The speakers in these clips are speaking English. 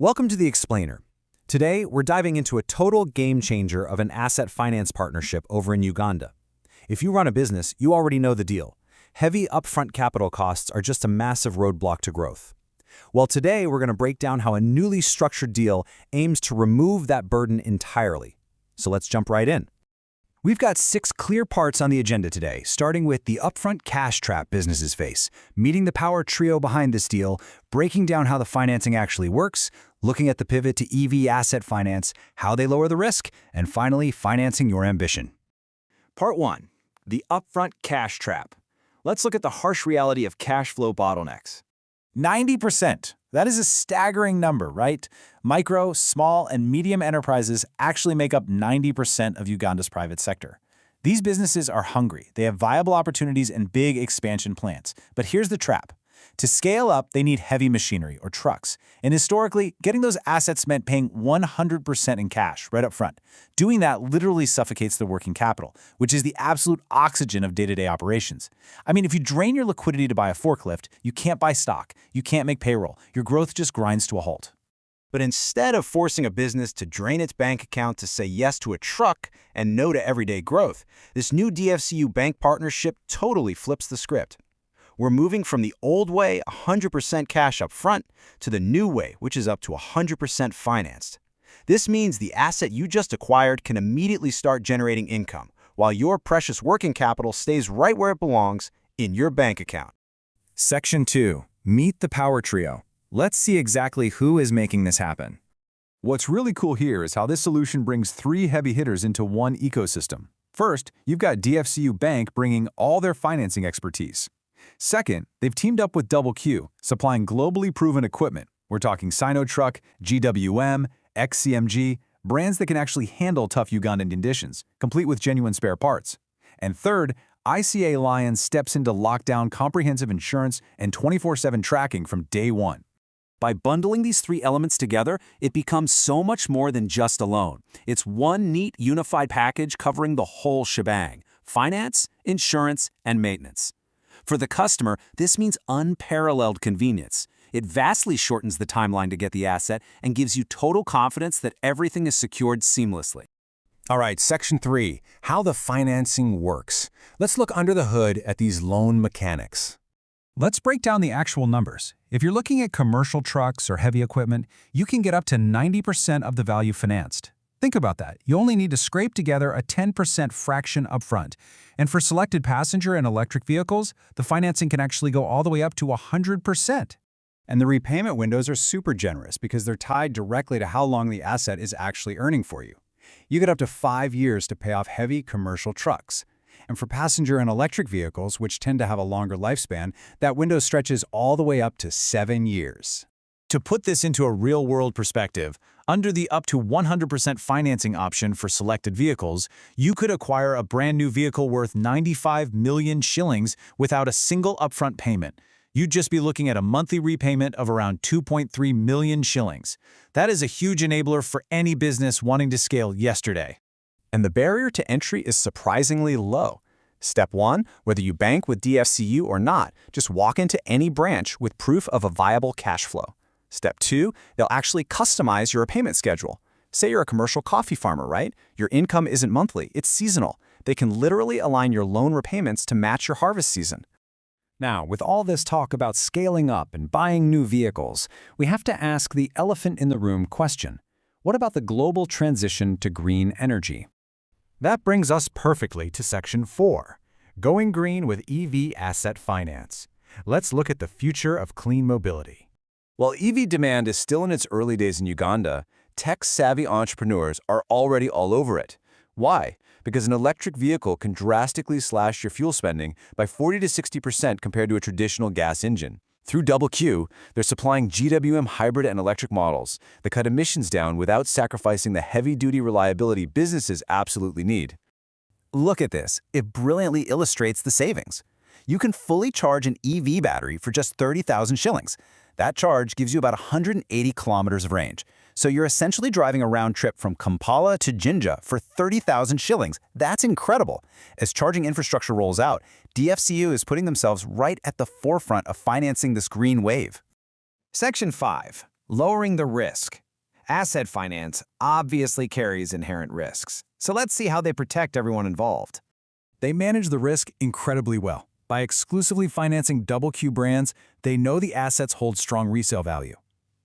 Welcome to The Explainer. Today, we're diving into a total game changer of an asset finance partnership over in Uganda. If you run a business, you already know the deal. Heavy upfront capital costs are just a massive roadblock to growth. Well, today, we're going to break down how a newly structured deal aims to remove that burden entirely. So let's jump right in. We've got 6 clear parts on the agenda today, starting with the upfront cash trap businesses face, meeting the power trio behind this deal, breaking down how the financing actually works, looking at the pivot to EV asset finance, how they lower the risk, and finally, financing your ambition. Part 1. The upfront cash trap. Let's look at the harsh reality of cash flow bottlenecks. 90%. That is a staggering number, right? Micro, small, and medium enterprises actually make up 90% of Uganda's private sector. These businesses are hungry. They have viable opportunities and big expansion plans. But here's the trap. To scale up, they need heavy machinery or trucks. And historically, getting those assets meant paying 100% in cash right up front. Doing that literally suffocates the working capital, which is the absolute oxygen of day-to-day operations. I mean, if you drain your liquidity to buy a forklift, you can't buy stock, you can't make payroll, your growth just grinds to a halt. But instead of forcing a business to drain its bank account to say yes to a truck and no to everyday growth, this new dfcu bank partnership totally flips the script. We're moving from the old way, 100% cash up front, to the new way, which is up to 100% financed. This means the asset you just acquired can immediately start generating income, while your precious working capital stays right where it belongs, in your bank account. Section 2. Meet the power trio. Let's see exactly who is making this happen. What's really cool here is how this solution brings 3 heavy hitters into one ecosystem. First, you've got dfcu Bank bringing all their financing expertise. Second, they've teamed up with dfcu, supplying globally proven equipment. We're talking Sinotruck, GWM, XCMG, brands that can actually handle tough Ugandan conditions, complete with genuine spare parts. And third, ICA Lion steps in to lock down comprehensive insurance and 24/7 tracking from day one. By bundling these 3 elements together, it becomes so much more than just a loan. It's one neat, unified package covering the whole shebang: finance, insurance, and maintenance. For the customer, this means unparalleled convenience. It vastly shortens the timeline to get the asset and gives you total confidence that everything is secured seamlessly. All right, Section 3, how the financing works. Let's look under the hood at these loan mechanics. Let's break down the actual numbers. If you're looking at commercial trucks or heavy equipment, you can get up to 90% of the value financed. Think about that. You only need to scrape together a 10% fraction upfront. And for selected passenger and electric vehicles, the financing can actually go all the way up to 100%. And the repayment windows are super generous because they're tied directly to how long the asset is actually earning for you. You get up to 5 years to pay off heavy commercial trucks. And for passenger and electric vehicles, which tend to have a longer lifespan, that window stretches all the way up to 7 years. To put this into a real-world perspective, under the up to 100% financing option for selected vehicles, you could acquire a brand new vehicle worth 95 million shillings without a single upfront payment. You'd just be looking at a monthly repayment of around 2.3 million shillings. That is a huge enabler for any business wanting to scale yesterday. And the barrier to entry is surprisingly low. Step 1, whether you bank with dfcu or not, just walk into any branch with proof of a viable cash flow. Step 2, they'll actually customize your repayment schedule. Say you're a commercial coffee farmer, right? Your income isn't monthly, it's seasonal. They can literally align your loan repayments to match your harvest season. Now, with all this talk about scaling up and buying new vehicles, we have to ask the elephant in the room question. What about the global transition to green energy? That brings us perfectly to Section 4, going green with EV asset finance. Let's look at the future of clean mobility. While EV demand is still in its early days in Uganda, tech-savvy entrepreneurs are already all over it. Why? Because an electric vehicle can drastically slash your fuel spending by 40 to 60% compared to a traditional gas engine. Through dfcu, they're supplying GWM hybrid and electric models that cut emissions down without sacrificing the heavy-duty reliability businesses absolutely need. Look at this. It brilliantly illustrates the savings. You can fully charge an EV battery for just 30,000 shillings. That charge gives you about 180 kilometers of range. So you're essentially driving a round trip from Kampala to Jinja for 30,000 shillings. That's incredible. As charging infrastructure rolls out, dfcu is putting themselves right at the forefront of financing this green wave. Section 5. Lowering the risk. Asset finance obviously carries inherent risks, so let's see how they protect everyone involved. They manage the risk incredibly well. By exclusively financing dfcu brands, they know the assets hold strong resale value.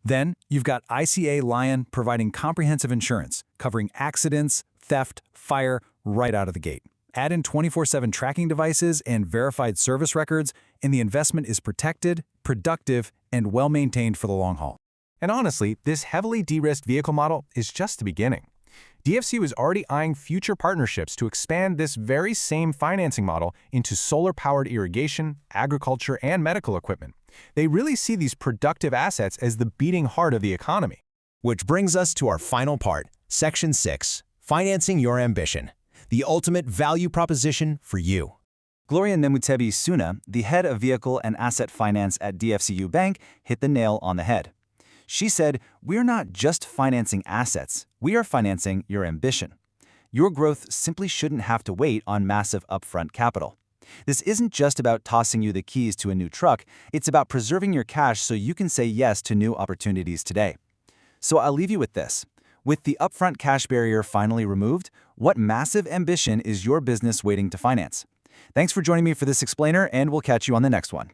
Then, you've got ICA Lion providing comprehensive insurance, covering accidents, theft, fire, right out of the gate. Add in 24/7 tracking devices and verified service records, and the investment is protected, productive, and well-maintained for the long haul. And honestly, this heavily de-risked vehicle model is just the beginning. DFCU is already eyeing future partnerships to expand this very same financing model into solar-powered irrigation, agriculture, and medical equipment. They really see these productive assets as the beating heart of the economy. Which brings us to our final part, Section 6, Financing Your Ambition, the ultimate value proposition for you. Gloria Nemutebi Suna, the head of vehicle and asset finance at DFCU Bank, hit the nail on the head. She said, "We're not just financing assets, we are financing your ambition. Your growth simply shouldn't have to wait on massive upfront capital. This isn't just about tossing you the keys to a new truck, it's about preserving your cash so you can say yes to new opportunities today." So I'll leave you with this. With the upfront cash barrier finally removed, what massive ambition is your business waiting to finance? Thanks for joining me for this explainer, and we'll catch you on the next one.